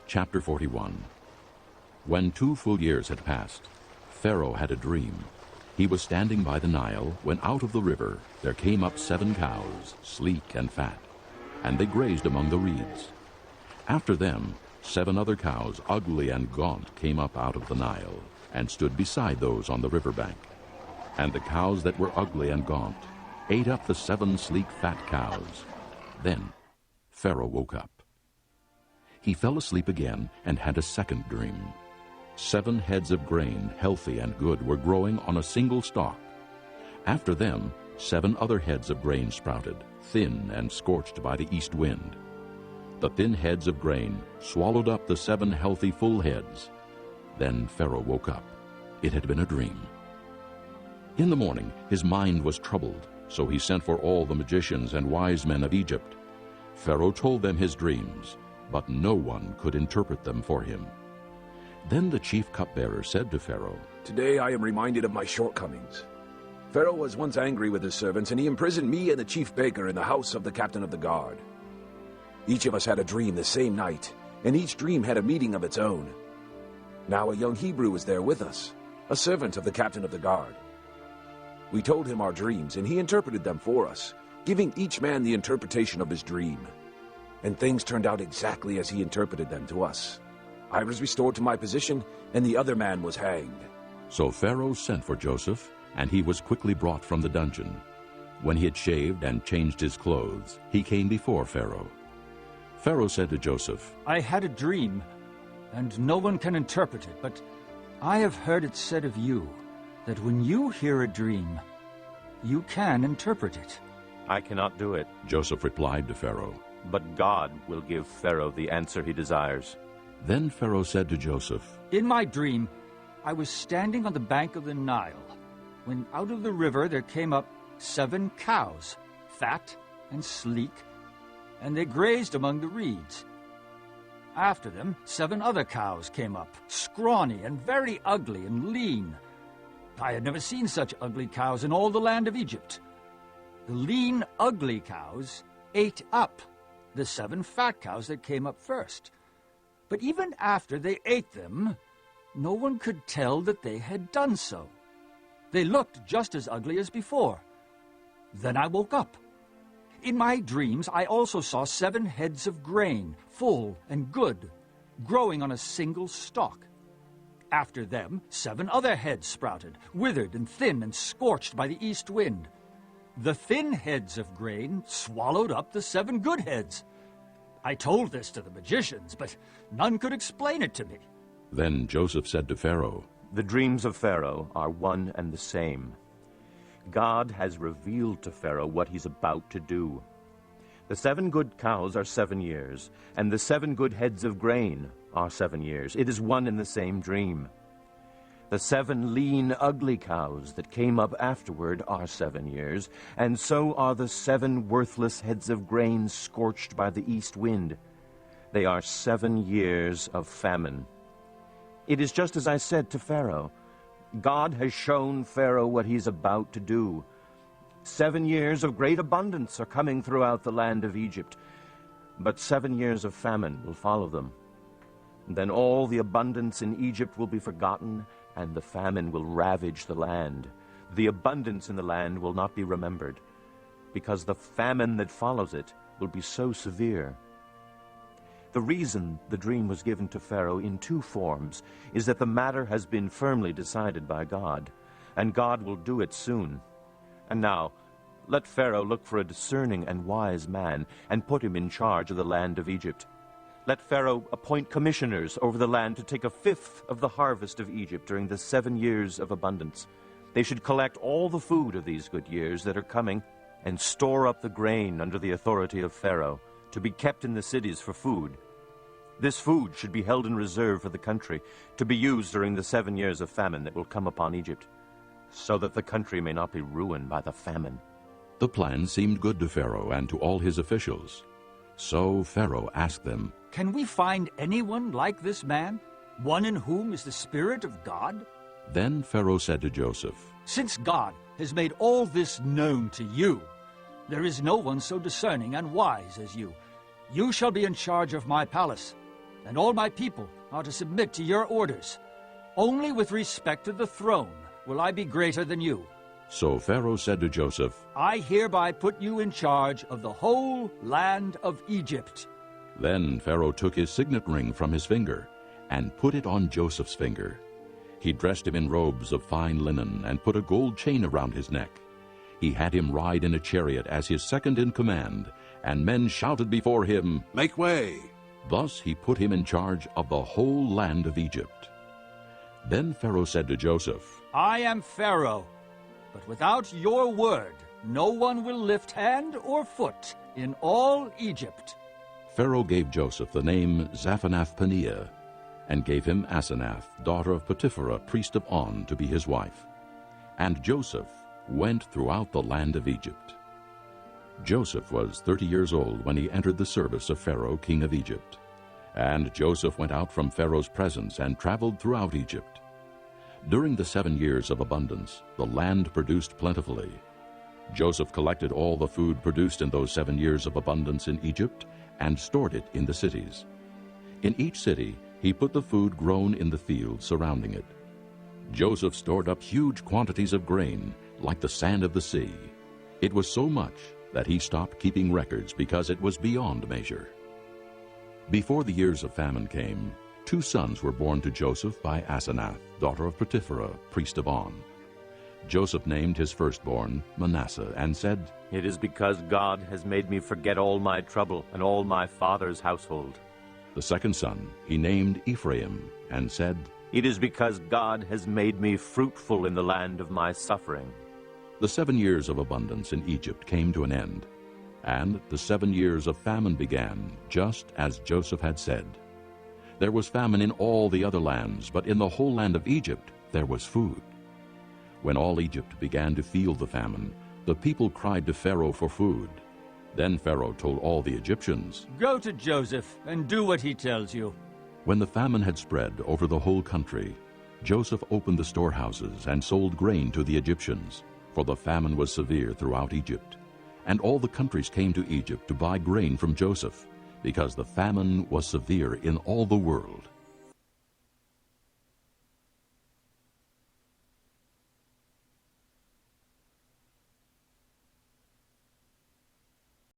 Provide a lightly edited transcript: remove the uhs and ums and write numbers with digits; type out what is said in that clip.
Chapter 41. When 2 full years had passed, Pharaoh had a dream. He was standing by the Nile when out of the river there came up 7 cows, sleek and fat, and they grazed among the reeds. After them 7 other cows, ugly and gaunt, came up out of the Nile, and stood beside those on the river bank. And the cows that were ugly and gaunt ate up the 7 sleek fat cows. Then Pharaoh woke up. He fell asleep again and had a second dream. 7 heads of grain, healthy and good, were growing on a single stalk. After them 7 other heads of grain sprouted, thin and scorched by the east wind. The thin heads of grain swallowed up the 7 healthy full heads. Then Pharaoh woke up. It had been a dream. In the morning his mind was troubled, so he sent for all the magicians and wise men of Egypt. Pharaoh told them his dreams, but no one could interpret them for him. Then the chief cupbearer said to Pharaoh, "Today I am reminded of my shortcomings. Pharaoh was once angry with his servants, and he imprisoned me and the chief baker in the house of the captain of the guard. Each of us had a dream the same night, and each dream had a meaning of its own. Now a young Hebrew was there with us, a servant of the captain of the guard. We told him our dreams, and he interpreted them for us, giving each man the interpretation of his dream. And things turned out exactly as he interpreted them to us. I was restored to my position, and the other man was hanged." So Pharaoh sent for Joseph, and he was quickly brought from the dungeon. When he had shaved and changed his clothes, he came before Pharaoh. Pharaoh said to Joseph, "I had a dream, and no one can interpret it, but I have heard it said of you that when you hear a dream, you can interpret it." "I cannot do it," Joseph replied to Pharaoh. "but God will give Pharaoh the answer he desires." Then Pharaoh said to Joseph, "In my dream, I was standing on the bank of the Nile, when out of the river there came up 7 cows, fat and sleek, and they grazed among the reeds. After them 7 other cows came up, scrawny and very ugly and lean. I had never seen such ugly cows in all the land of Egypt. The lean, ugly cows ate up the 7 fat cows that came up first. But even after they ate them, no one could tell that they had done so. They looked just as ugly as before. Then I woke up. In my dreams I also saw 7 heads of grain, full and good, growing on a single stalk. After them 7 other heads sprouted, withered and thin and scorched by the east wind. The thin heads of grain swallowed up the 7 good heads. I told this to the magicians, but none could explain it to me." Then Joseph said to Pharaoh, "The dreams of Pharaoh are one and the same. God has revealed to Pharaoh what he's about to do. The 7 good cows are 7 years, and the 7 good heads of grain are 7 years. It is one and the same dream. The 7 lean, ugly cows that came up afterward are 7 years, and so are the 7 worthless heads of grain scorched by the east wind. They are 7 years of famine. It is just as I said to Pharaoh. God has shown Pharaoh what he's about to do. 7 years of great abundance are coming throughout the land of Egypt, but 7 years of famine will follow them. Then all the abundance in Egypt will be forgotten, and the famine will ravage the land. The abundance in the land will not be remembered, because the famine that follows it will be so severe." The reason the dream was given to Pharaoh in 2 forms is that the matter has been firmly decided by God, and God will do it soon. And now, let Pharaoh look for a discerning and wise man, and put him in charge of the land of Egypt. Let Pharaoh appoint commissioners over the land to take 1/5 of the harvest of Egypt during the 7 years of abundance. They should collect all the food of these good years that are coming, and store up the grain under the authority of Pharaoh, to be kept in the cities for food. This food should be held in reserve for the country, to be used during the 7 years of famine that will come upon Egypt, so that the country may not be ruined by the famine." The plan seemed good to Pharaoh and to all his officials. So Pharaoh asked them, "Can we find anyone like this man, one in whom is the Spirit of God?" Then Pharaoh said to Joseph, "Since God has made all this known to you, there is no one so discerning and wise as you. You shall be in charge of my palace, and all my people are to submit to your orders. Only with respect to the throne will I be greater than you. So Pharaoh said to Joseph, I hereby put you in charge of the whole land of Egypt. Then Pharaoh took his signet ring from his finger and put it on Joseph's finger. He dressed him in robes of fine linen and put a gold chain around his neck. He had him ride in a chariot as his second in command, and men shouted before him, Make way! Thus he put him in charge of the whole land of Egypt. Then Pharaoh said to Joseph, I am Pharaoh, but without your word no one will lift hand or foot in all Egypt. Pharaoh gave Joseph the name Zaphanath-Paneah, and gave him Asenath, daughter of Potipherah, priest of On, to be his wife. And Joseph went throughout the land of Egypt. Joseph was 30 years old when he entered the service of Pharaoh, king of Egypt. And Joseph went out from Pharaoh's presence and traveled throughout Egypt. During the 7 years of abundance, the land produced plentifully. Joseph collected all the food produced in those 7 years of abundance in Egypt and stored it in the cities. In each city he put the food grown in the fields surrounding it. Joseph stored up huge quantities of grain, like the sand of the sea. It was so much that he stopped keeping records because it was beyond measure. Before the years of famine came, 2 sons were born to Joseph by Asenath, daughter of Potipherah, priest of On. Joseph named his firstborn Manasseh and said, It is because God has made me forget all my trouble and all my father's household. The second son he named Ephraim and said, It is because God has made me fruitful in the land of my suffering. The 7 years of abundance in Egypt came to an end, and the 7 years of famine began, just as Joseph had said. There was famine in all the other lands, but in the whole land of Egypt there was food. When all Egypt began to feel the famine, the people cried to Pharaoh for food. Then Pharaoh told all the Egyptians, Go to Joseph and do what he tells you. When the famine had spread over the whole country, Joseph opened the storehouses and sold grain to the Egyptians, for the famine was severe throughout Egypt. And all the countries came to Egypt to buy grain from Joseph, because the famine was severe in all the world.